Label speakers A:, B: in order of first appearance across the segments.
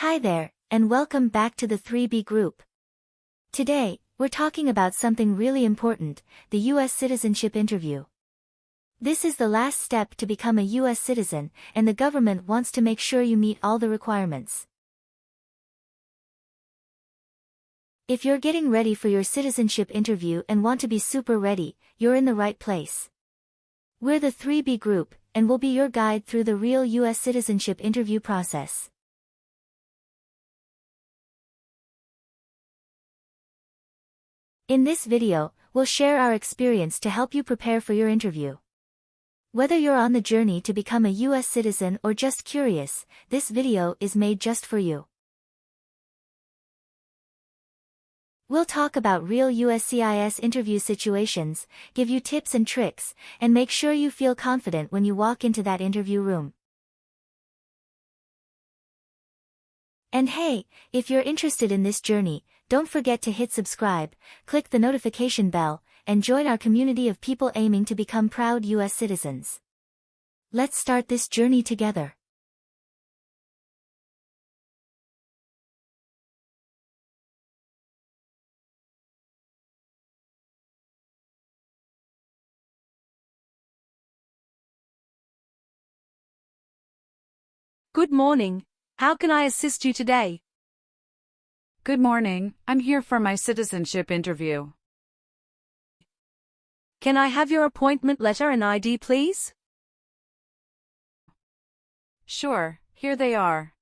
A: Hi there, and welcome back to the 3B group. Today, we're talking about something really important, the US citizenship interview. This is the last step to become a US citizen, and the government wants to make sure you meet all the requirements. If you're getting ready for your citizenship interview and want to be super ready, you're in the right place. We're the 3B group, and we'll be your guide through the real US citizenship interview process. In this video, we'll share our experience to help you prepare for your interview. Whether you're on the journey to become a US citizen or just curious, this video is made just for you. We'll talk about real USCIS interview situations, give you tips and tricks, and make sure you feel confident when you walk into that interview room. And hey, if you're interested in this journey, don't forget to hit subscribe, click the notification bell, and join our community of people aiming to become proud US citizens. Let's start this journey together.
B: Good morning. How can I assist you today?
C: Good morning, I'm here for my citizenship interview.
B: Can I have your appointment letter and ID, please?
C: Sure, here they are.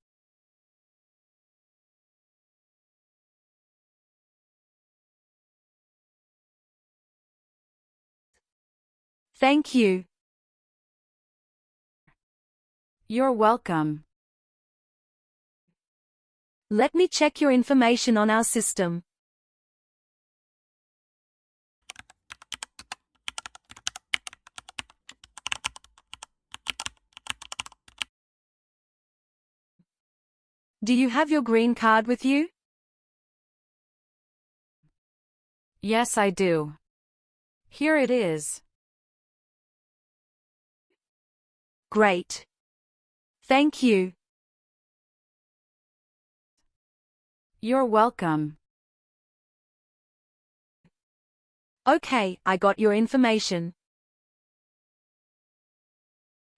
B: Thank you.
C: You're welcome.
B: Let me check your information on our system. Do you have your green card with you?
C: Yes, I do. Here it is.
B: Great. Thank you.
C: You're welcome.
B: Okay, I got your information.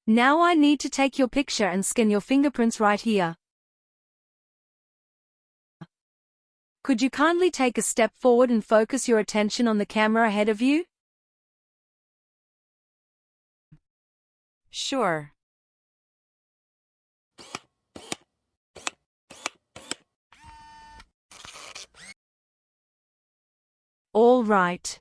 B: Now I need to take your picture and scan your fingerprints right here. Could you kindly take a step forward and focus your attention on the camera ahead of you?
C: Sure.
B: All right.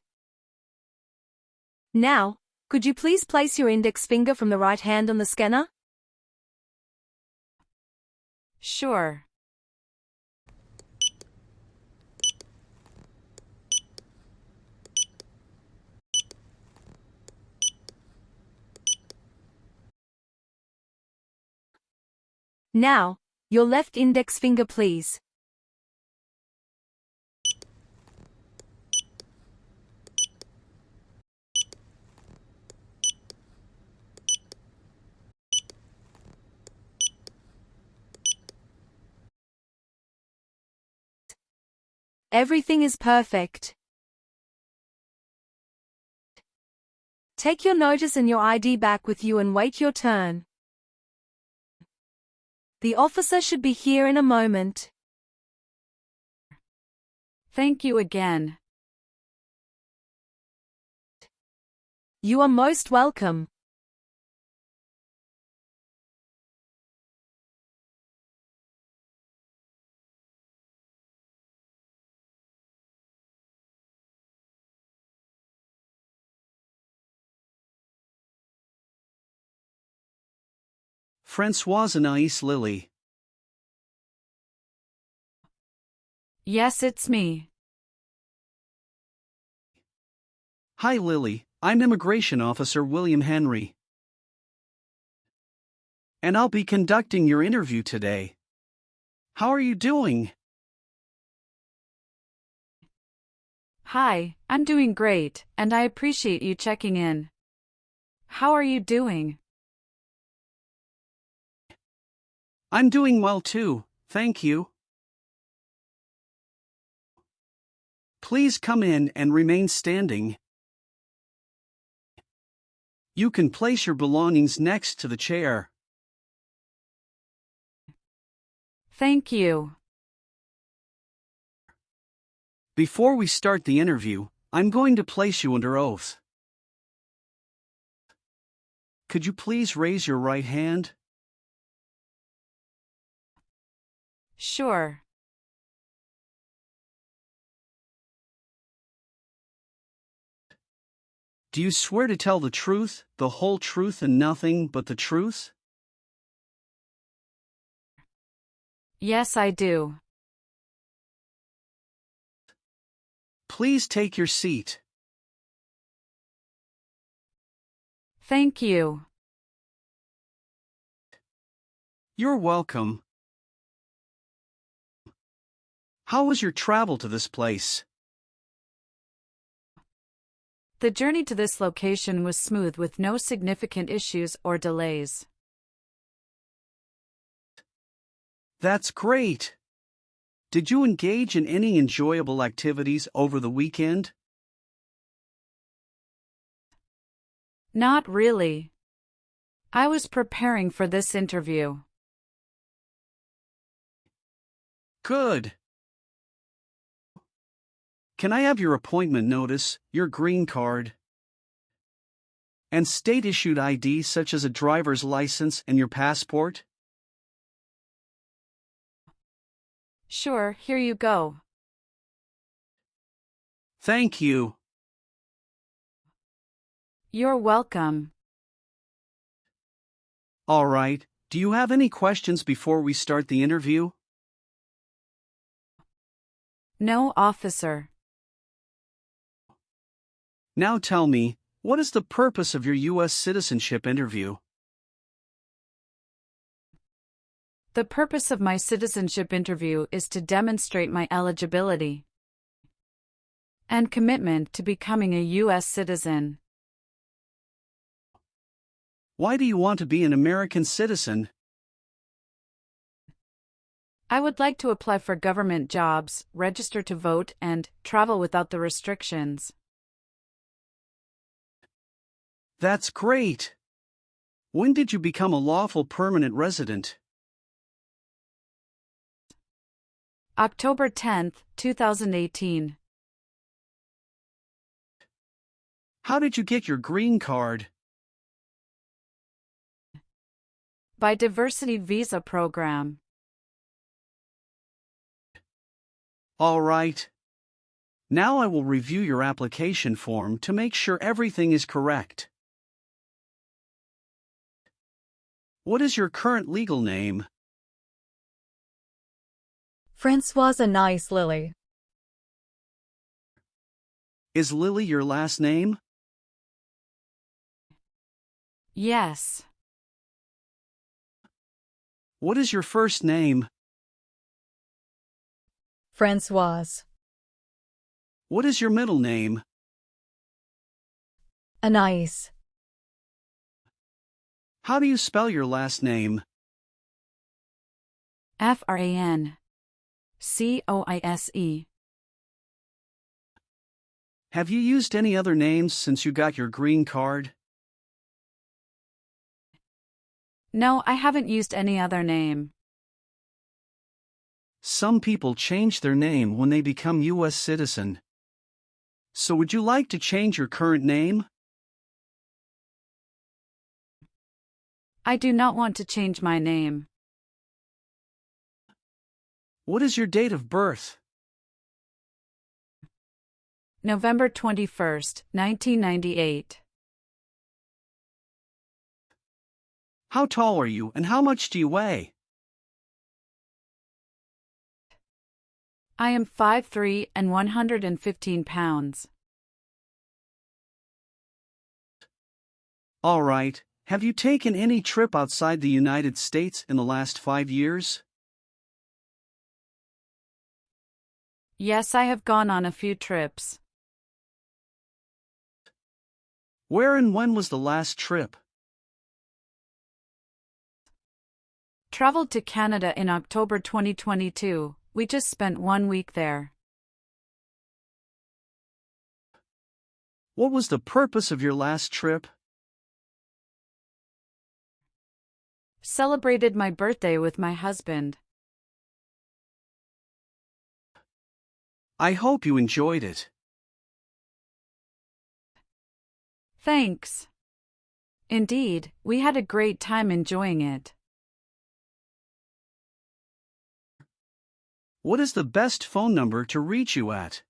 B: Now, could you please place your index finger from the right hand on the scanner?
C: Sure.
B: Now, your left index finger, please. Everything is perfect. Take your notice and your ID back with you and wait your turn. The officer should be here in a moment.
C: Thank you again.
B: You are most welcome.
D: Françoise Anaïs Lily.
C: Yes, it's me.
D: Hi Lily, I'm Immigration Officer William Henry. And I'll be conducting your interview today. How are you doing?
C: Hi, I'm doing great, and I appreciate you checking in. How are you doing?
D: I'm doing well too, Thank you. Please come in and remain standing. You can place your belongings next to the chair.
C: Thank you.
D: Before we start the interview, I'm going to place you under oath. Could you please raise your right hand?
C: Sure.
D: Do you swear to tell the truth, the whole truth and nothing but the truth?
C: Yes, I do.
D: Please take your seat.
C: Thank you.
D: You're welcome. How was your travel to this place?
C: The journey to this location was smooth with no significant issues or delays.
D: That's great. Did you engage in any enjoyable activities over the weekend?
C: Not really. I was preparing for this interview.
D: Good. Can I have your appointment notice, your green card, and state-issued ID such as a driver's license and your passport?
C: Sure, here you go.
D: Thank you.
C: You're welcome.
D: All right, do you have any questions before we start the interview?
C: No, officer.
D: Now tell me, what is the purpose of your US citizenship interview?
C: The purpose of my citizenship interview is to demonstrate my eligibility and commitment to becoming a U.S. citizen.
D: Why do you want to be an American citizen?
C: I would like to apply for government jobs, register to vote, and travel without the restrictions.
D: That's great. When did you become a lawful permanent resident?
C: October 10, 2018.
D: How did you get your green card?
C: By Diversity Visa Program.
D: All right. Now I will review your application form to make sure everything is correct. What is your current legal name?
E: Francoise Anais Lily.
D: Is Lily your last name?
C: Yes.
D: What is your first name?
E: Francoise.
D: What is your middle name?
E: Anais.
D: How do you spell your last name?
C: Francoise.
D: Have you used any other names since you got your green card?
C: No, I haven't used any other name.
D: Some people change their name when they become U.S. citizen. So would you like to change your current name?
C: I do not want to change my name.
D: What is your date of birth?
C: November 21st, 1998.
D: How tall are you and how much do you weigh?
C: I am 5'3" and 115 pounds.
D: All right. Have you taken any trip outside the United States in the last 5 years?
C: Yes, I have gone on a few trips.
D: Where and when was the last trip?
C: Traveled to Canada in October 2022. We just spent 1 week there.
D: What was the purpose of your last trip?
C: Celebrated my birthday with my husband.
D: I hope you enjoyed it.
C: Thanks. Indeed, we had a great time enjoying it.
D: What is the best phone number to reach you at?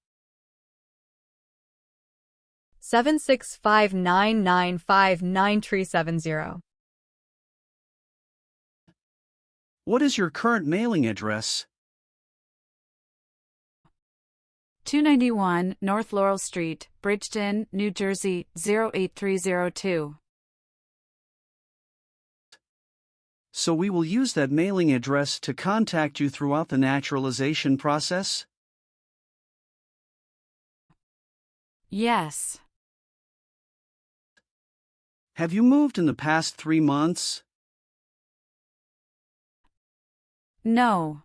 E: 765-995-9370.
D: What is your current mailing address?
C: 291 North Laurel Street, Bridgeton, New Jersey, 08302.
D: So we will use that mailing address to contact you throughout the naturalization process?
C: Yes.
D: Have you moved in the past 3 months?
C: No.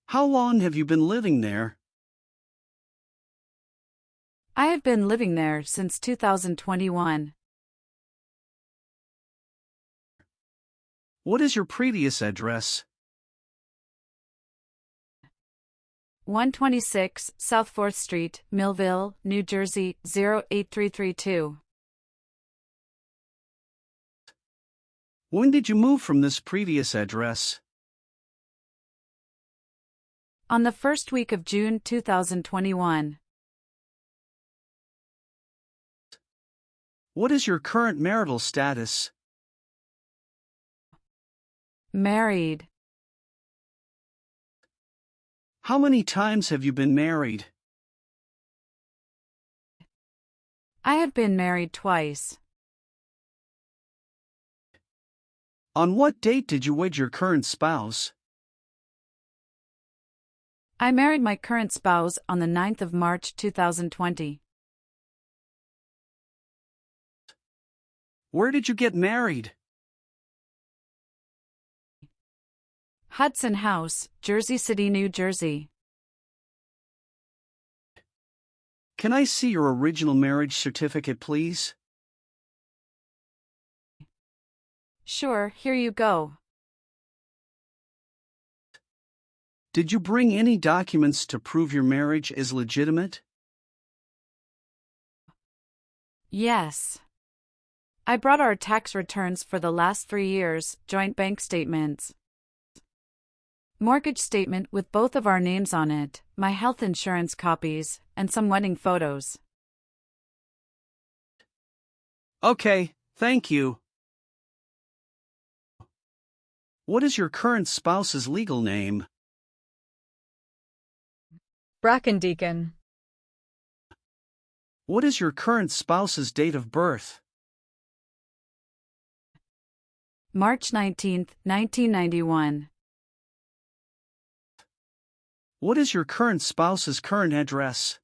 D: How long have you been living there?
C: I have been living there since 2021.
D: What is your previous address?
C: 126 South 4th Street, Millville, New Jersey, 08332.
D: When did you move from this previous address?
C: On the first week of June 2021.
D: What is your current marital status?
C: Married.
D: How many times have you been married?
C: I have been married twice.
D: On what date did you wed your current spouse?
C: I married my current spouse on the 9th of March 2020.
D: Where did you get married?
C: Hudson House, Jersey City, New Jersey.
D: Can I see your original marriage certificate, please?
C: Sure, here you go.
D: Did you bring any documents to prove your marriage is legitimate?
C: Yes. I brought our tax returns for the last 3 years, joint bank statements, mortgage statement with both of our names on it, my health insurance copies, and some wedding photos.
D: Okay, thank you. What is your current spouse's legal name?
E: Brackendeacon.
D: What is your current spouse's date of birth?
C: March 19, 1991.
D: What is your current spouse's current address?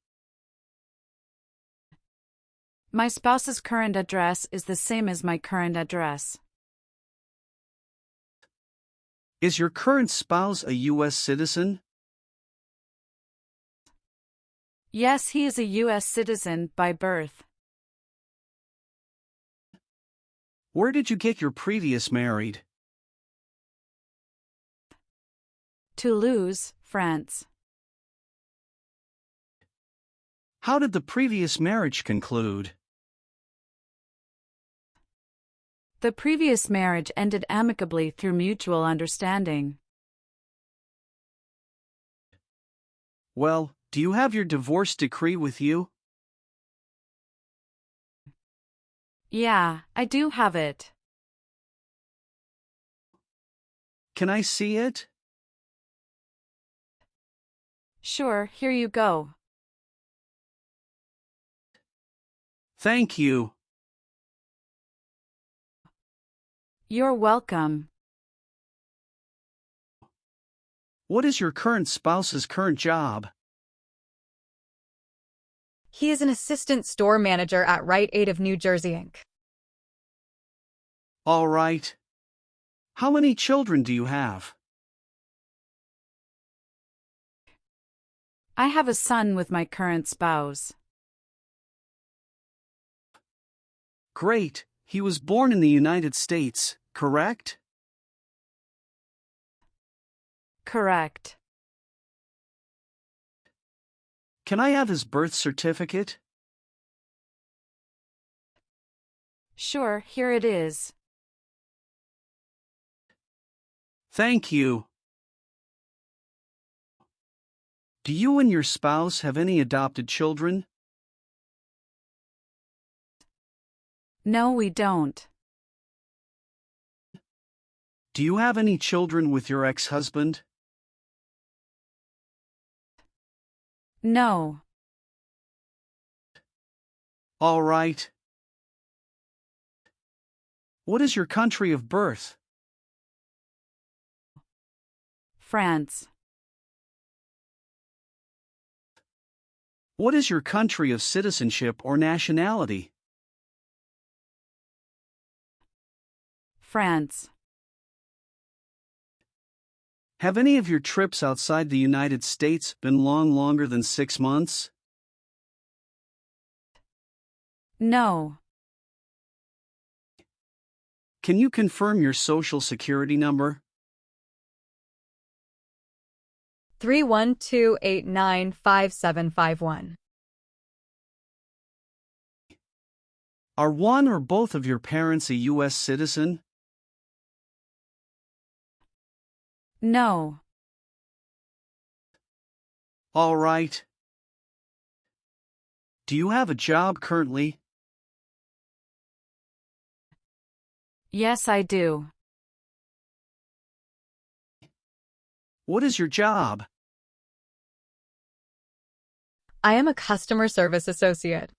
C: My spouse's current address is the same as my current address.
D: Is your current spouse a US citizen?
C: Yes, he is a US citizen by birth.
D: Where did you get your previous married?
C: Toulouse, France.
D: How did the previous marriage conclude?
C: The previous marriage ended amicably through mutual understanding.
D: Well, do you have your divorce decree with you?
C: Yeah, I do have it.
D: Can I see it?
C: Sure, here you go.
D: Thank you.
C: You're welcome.
D: What is your current spouse's current job?
E: He is an assistant store manager at Rite Aid of New Jersey, Inc.
D: All right. How many children do you have?
C: I have a son with my current spouse.
D: Great, he was born in the United States, correct?
C: Correct.
D: Can I have his birth certificate?
C: Sure, here it is.
D: Thank you. Do you and your spouse have any adopted children?
C: No, we don't.
D: Do you have any children with your ex-husband?
C: No.
D: All right. What is your country of birth?
C: France.
D: What is your country of citizenship or nationality?
C: France.
D: Have any of your trips outside the United States been longer than 6 months?
C: No.
D: Can you confirm your social security number?
E: 312895751.
D: Are one or both of your parents a U.S. citizen?
C: No.
D: All right. Do you have a job currently?
C: Yes, I do.
D: What is your job?
E: I am a customer service associate.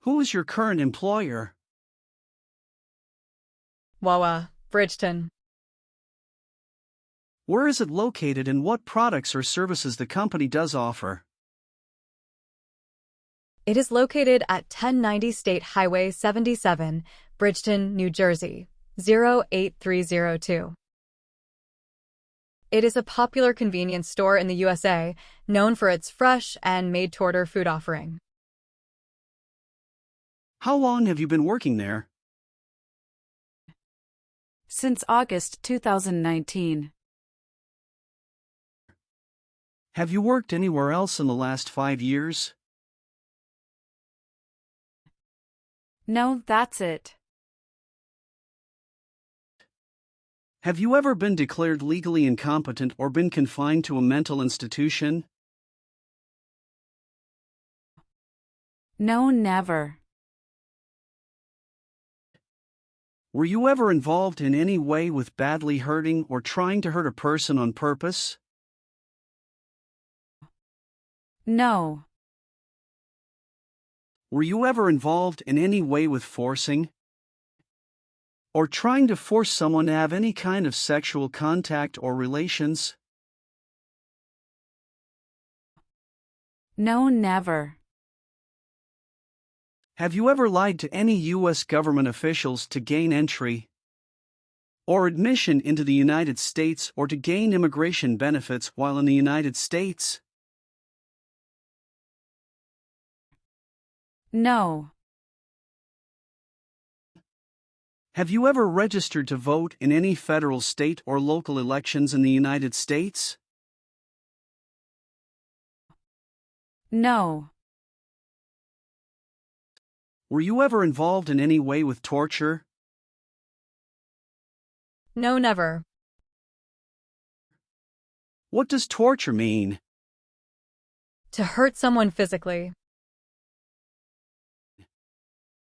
D: Who is your current employer?
E: Wawa, Bridgeton.
D: Where is it located and what products or services the company does offer?
E: It is located at 1090 State Highway 77, Bridgeton, New Jersey, 08302. It is a popular convenience store in the USA, known for its fresh and made-to-order food offering.
D: How long have you been working there?
C: Since August 2019.
D: Have you worked anywhere else in the last 5 years?
C: No, that's it.
D: Have you ever been declared legally incompetent or been confined to a mental institution?
C: No, never.
D: Were you ever involved in any way with badly hurting or trying to hurt a person on purpose?
C: No.
D: Were you ever involved in any way with forcing or trying to force someone to have any kind of sexual contact or relations?
C: No, never.
D: Have you ever lied to any U.S. government officials to gain entry or admission into the United States or to gain immigration benefits while in the United States?
C: No.
D: Have you ever registered to vote in any federal, state, or local elections in the United States?
C: No.
D: Were you ever involved in any way with torture?
E: No, never.
D: What does torture mean?
E: To hurt someone physically.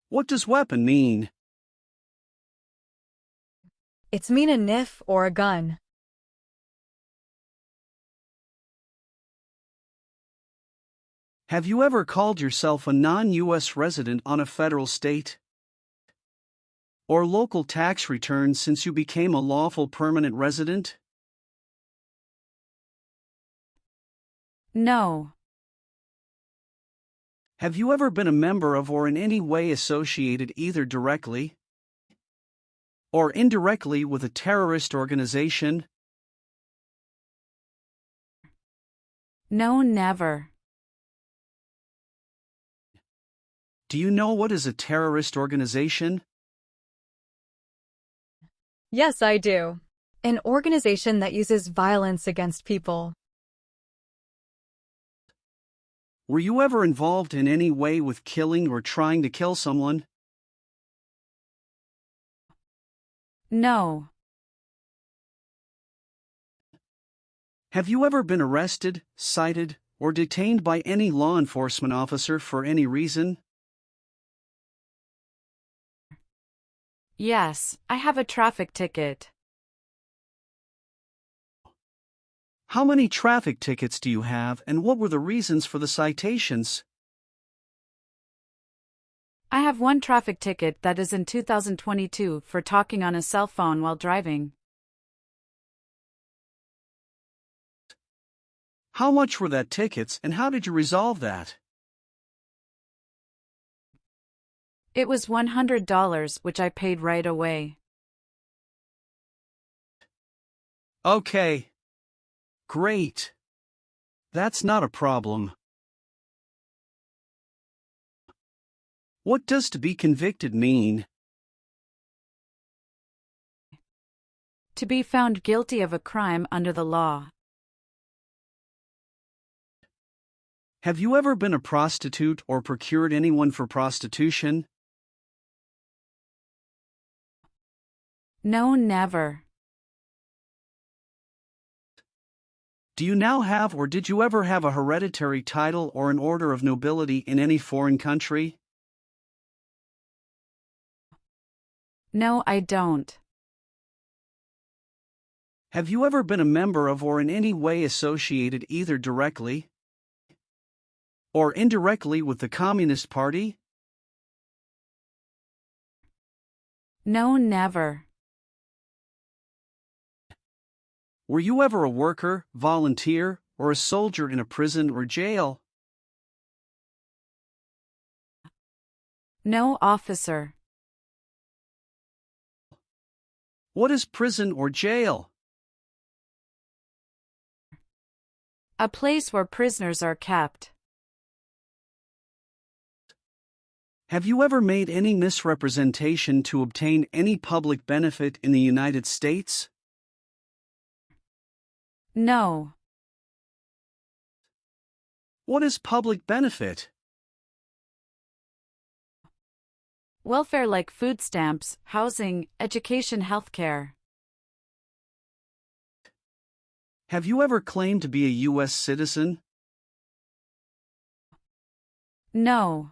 D: What does weapon mean?
E: It's mean a knife or a gun.
D: Have you ever called yourself a non-U.S. resident on a federal, state, or local tax return since you became a lawful permanent resident?
C: No.
D: Have you ever been a member of or in any way associated either directly or indirectly with a terrorist organization?
C: No, never.
D: Do you know what is a terrorist organization?
E: Yes, I do. An organization that uses violence against people.
D: Were you ever involved in any way with killing or trying to kill someone?
C: No.
D: Have you ever been arrested, cited, or detained by any law enforcement officer for any reason?
C: Yes, I have a traffic ticket.
D: How many traffic tickets do you have, and what were the reasons for the citations?
C: I have one traffic ticket that is in 2022 for talking on a cell phone while driving.
D: How much were that tickets, and how did you resolve that?
C: It was $100, which I paid right away.
D: Okay. Great. That's not a problem. What does to be convicted mean?
C: To be found guilty of a crime under the law.
D: Have you ever been a prostitute or procured anyone for prostitution?
C: No, never.
D: Do you now have or did you ever have a hereditary title or an order of nobility in any foreign country?
C: No, I don't.
D: Have you ever been a member of or in any way associated either directly or indirectly with the Communist Party?
C: No, never.
D: Were you ever a worker, volunteer, or a soldier in a prison or jail?
C: No, officer.
D: What is prison or jail?
C: A place where prisoners are kept.
D: Have you ever made any misrepresentation to obtain any public benefit in the United States?
C: No.
D: What is public benefit?
C: Welfare like food stamps, housing, education, healthcare.
D: Have you ever claimed to be a US citizen?
C: No.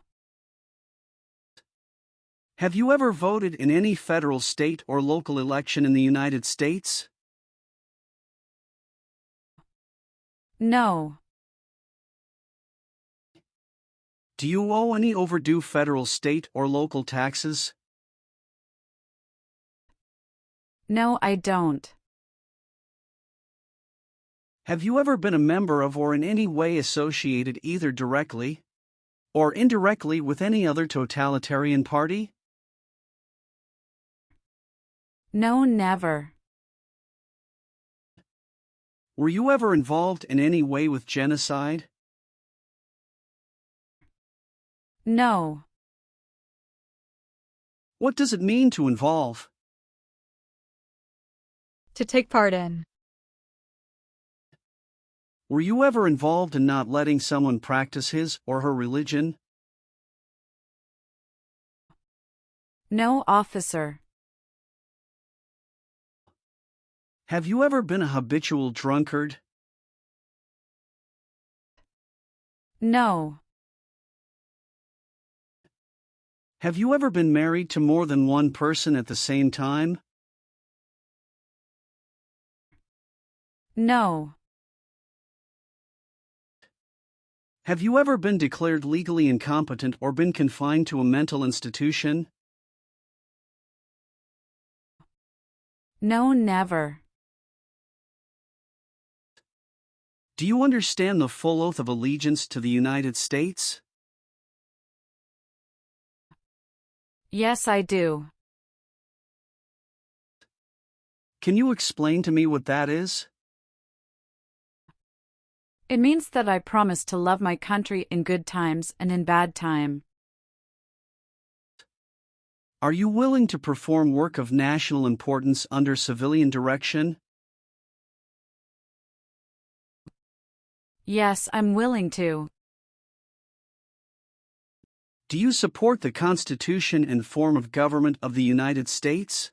D: Have you ever voted in any federal, state, or local election in the United States?
C: No.
D: Do you owe any overdue federal, state, or local taxes?
C: No, I don't.
D: Have you ever been a member of or in any way associated either directly or indirectly with any other totalitarian party?
C: No, never.
D: Were you ever involved in any way with genocide?
C: No.
D: What does it mean to involve?
E: To take part in.
D: Were you ever involved in not letting someone practice his or her religion?
C: No, officer.
D: Have you ever been a habitual drunkard?
C: No.
D: Have you ever been married to more than one person at the same time?
C: No.
D: Have you ever been declared legally incompetent or been confined to a mental institution?
C: No, never.
D: Do you understand the full oath of allegiance to the United States?
C: Yes, I do.
D: Can you explain to me what that is?
C: It means that I promise to love my country in good times and in bad time.
D: Are you willing to perform work of national importance under civilian direction?
C: Yes, I'm willing to.
D: Do you support the Constitution and form of government of the United States?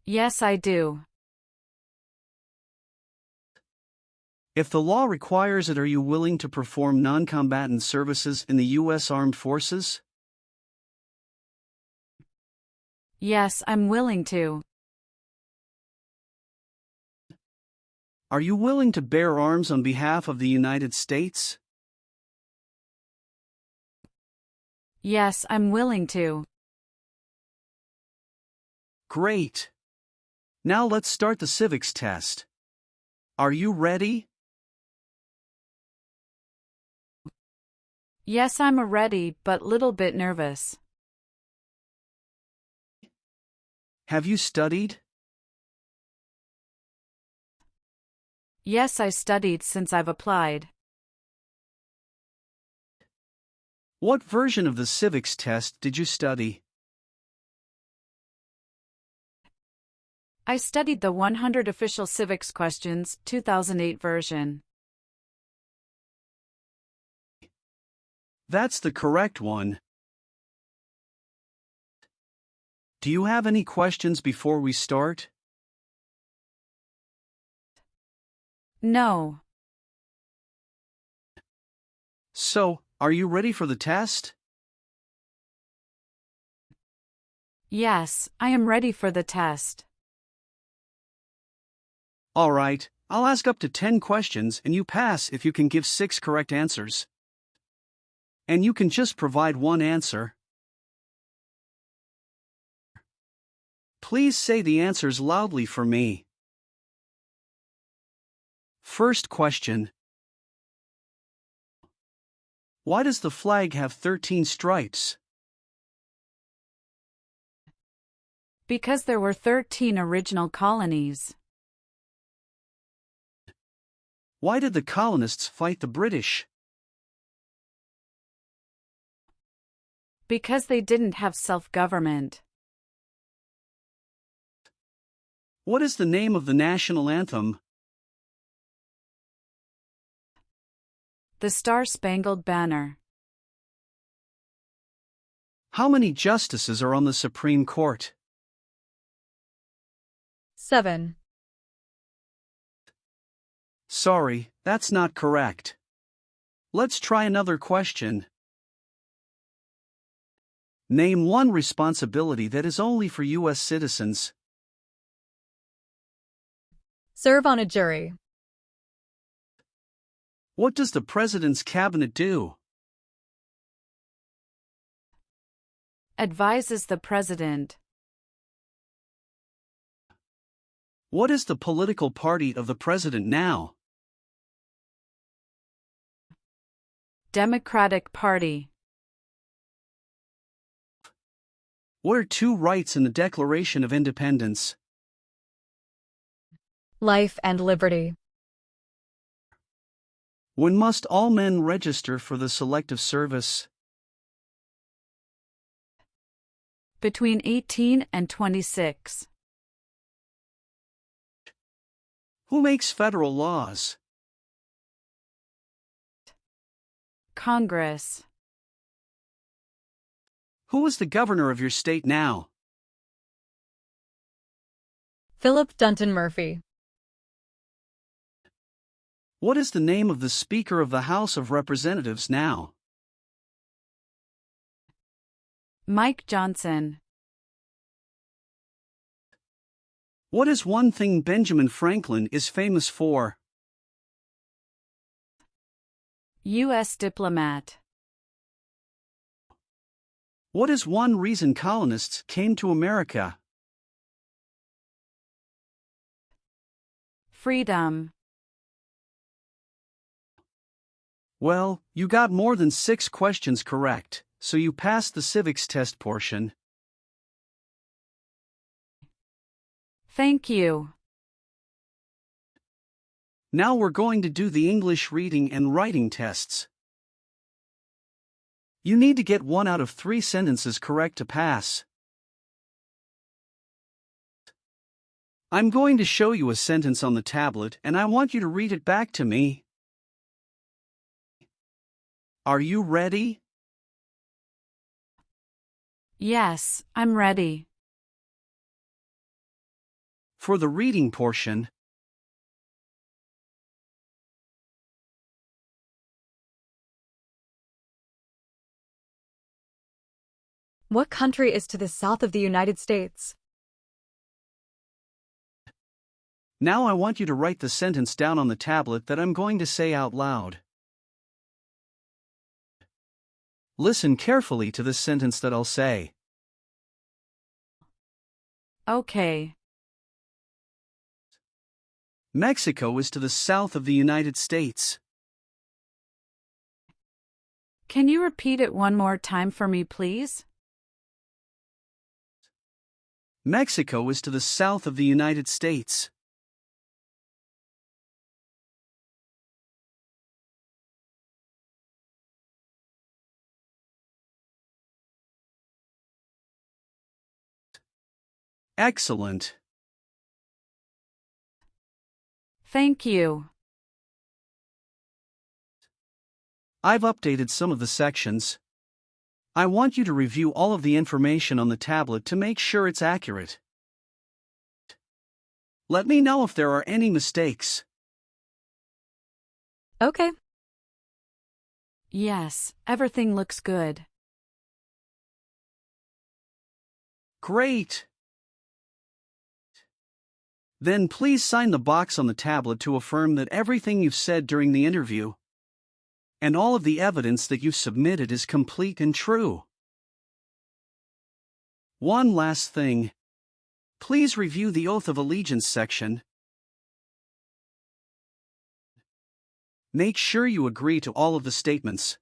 C: Yes, I do.
D: If the law requires it, are you willing to perform non-combatant services in the U.S. Armed Forces?
C: Yes, I'm willing to.
D: Are you willing to bear arms on behalf of the United States?
C: Yes, I'm willing to.
D: Great. Now let's start the civics test. Are you ready?
C: Yes, I'm ready, but little bit nervous.
D: Have you studied?
C: Yes, I studied since I've applied.
D: What version of the civics test did you study?
C: I studied the 100 Official Civics Questions, 2008 version.
D: That's the correct one. Do you have any questions before we start?
C: No.
D: So, are you ready for the test?
C: Yes, I am ready for the test.
D: All right, I'll ask up to 10 questions and you pass if you can give 6 correct answers. And you can just provide one answer. Please say the answers loudly for me. First question. Why does the flag have 13 stripes?
C: Because there were 13 original colonies.
D: Why did the colonists fight the British?
C: Because they didn't have self-government.
D: What is the name of the national anthem?
C: The Star-Spangled Banner.
D: How many justices are on the Supreme Court?
E: 7.
D: Sorry, that's not correct. Let's try another question. Name one responsibility that is only for U.S. citizens.
E: Serve on a jury.
D: What does the President's cabinet do?
C: Advises the President.
D: What is the political party of the President now?
C: Democratic Party.
D: What are 2 rights in the Declaration of Independence?
E: Life and liberty.
D: When must all men register for the Selective Service?
C: Between 18 and 26.
D: Who makes federal laws?
C: Congress.
D: Who is the governor of your state now?
E: Philip Dunton Murphy.
D: What is the name of the Speaker of the House of Representatives now?
C: Mike Johnson.
D: What is one thing Benjamin Franklin is famous for?
C: U.S. diplomat.
D: What is one reason colonists came to America?
C: Freedom.
D: Well, you got more than 6 questions correct, so you passed the civics test portion.
C: Thank you.
D: Now we're going to do the English reading and writing tests. You need to get 1 out of 3 sentences correct to pass. I'm going to show you a sentence on the tablet and I want you to read it back to me. Are you ready?
C: Yes, I'm ready.
D: For the reading portion,
E: What country is to the south of the United States?
D: now I want you to write the sentence down on the tablet that I'm going to say out loud. Listen carefully to this sentence that I'll say.
C: Okay.
D: Mexico is to the south of the United States.
C: Can you repeat it one more time for me, please?
D: Mexico is to the south of the United States. Excellent.
C: Thank you.
D: I've updated some of the sections. I want you to review all of the information on the tablet to make sure it's accurate. Let me know if there are any mistakes.
E: Okay.
C: Yes, everything looks good.
D: Great. Then please sign the box on the tablet to affirm that everything you've said during the interview and all of the evidence that you've submitted is complete and true. One last thing. Please review the Oath of Allegiance section. Make sure you agree to all of the statements.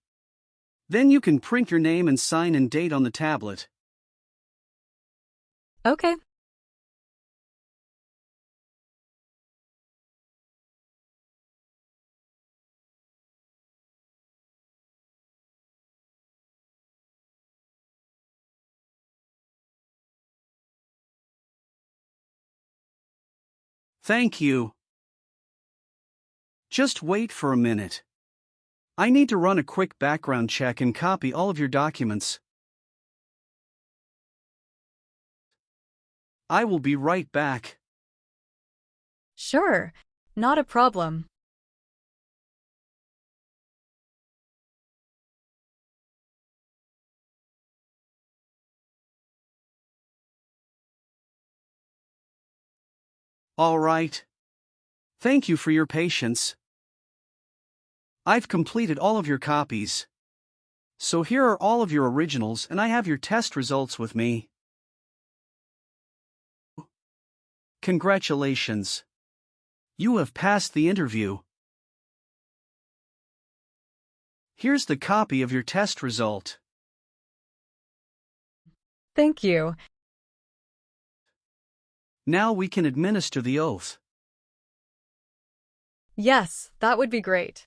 D: Then you can print your name and sign and date on the tablet.
E: Okay.
D: Thank you. Just wait for a minute. I need to run a quick background check and copy all of your documents. I will be right back.
E: Sure. Not a problem.
D: All right. Thank you for your patience. I've completed all of your copies. So here are all of your originals and I have your test results with me. Congratulations. You have passed the interview. Here's the copy of your test result.
E: Thank you.
D: Now we can administer the oath.
E: Yes, that would be great.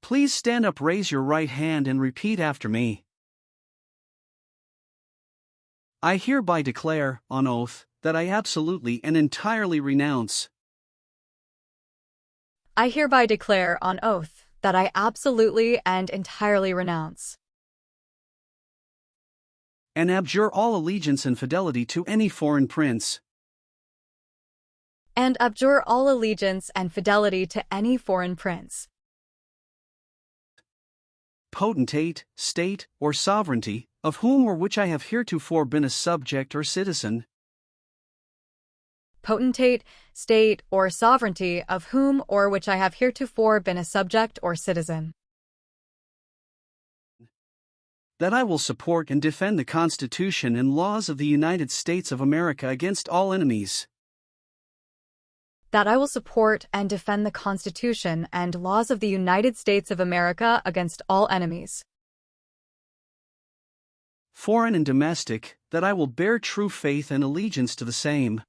D: Please stand up, raise your right hand and repeat after me. I hereby declare, on oath, that I absolutely and entirely renounce.
E: I hereby declare on oath that I absolutely and entirely renounce
D: And abjure all allegiance and fidelity to any foreign prince,
E: and abjure all allegiance and fidelity to any foreign prince,
D: potentate, state, or sovereignty, of whom or which I have heretofore been a subject or citizen,
E: potentate, state, or sovereignty of whom or which I have heretofore been a subject or citizen,
D: that I will support and defend the Constitution and laws of the United States of America against all enemies,
E: That I will support and defend the Constitution and laws of the United States of America against all enemies.
D: Foreign and domestic, that I will bear true faith and allegiance to the same.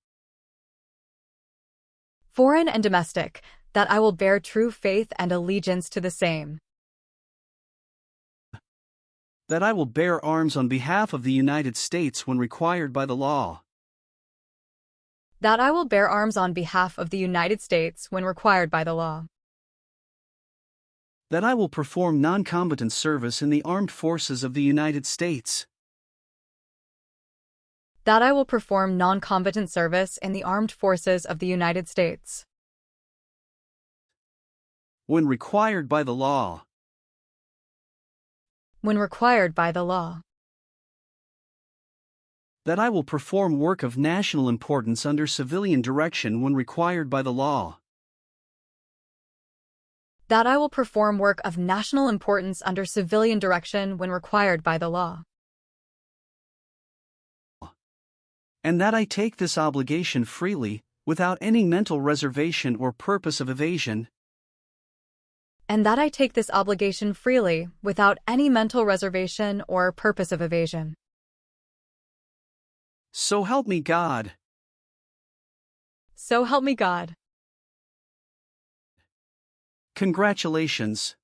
E: Foreign and domestic, that I will bear true faith and allegiance to the same.
D: That I will bear arms on behalf of the United States when required by the law.
E: That I will bear arms on behalf of the United States when required by the law.
D: That I will perform non-combatant service in the armed forces of the United States.
E: That I will perform non-combatant service in the armed forces of the United States.
D: When required by the law.
E: When required by the law.
D: That I will perform work of national importance under civilian direction when required by the law.
E: That I will perform work of national importance under civilian direction when required by the law.
D: And that I take this obligation freely, without any mental reservation or purpose of evasion.
E: And that I take this obligation freely, without any mental reservation or purpose of evasion.
D: So help me God.
E: So help me God.
D: Congratulations.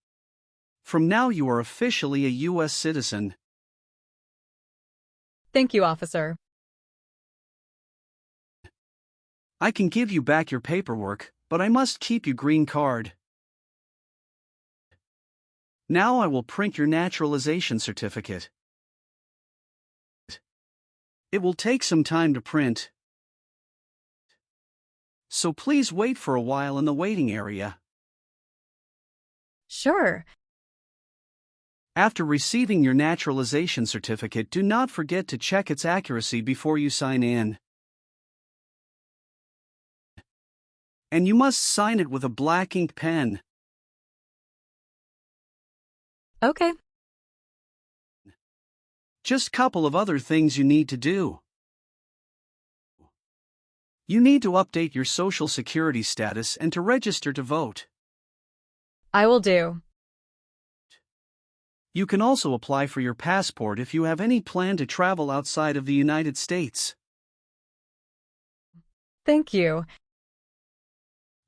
D: From now you are officially a U.S. citizen.
E: Thank you, officer.
D: I can give you back your paperwork, but I must keep your green card. Now I will print your naturalization certificate. It will take some time to print, so please wait for a while in the waiting area.
E: Sure.
D: After receiving your naturalization certificate, do not forget to check its accuracy before you sign in. And you must sign it with a black ink pen.
E: Okay.
D: Just a couple of other things you need to do. You need to update your social security status and to register to vote.
E: I will do.
D: You can also apply for your passport if you have any plan to travel outside of the United States.
E: Thank you.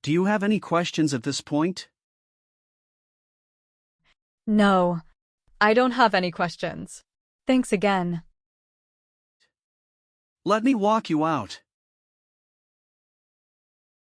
D: Do you have any questions at this point?
E: No, I don't have any questions. Thanks again.
D: Let me walk you out.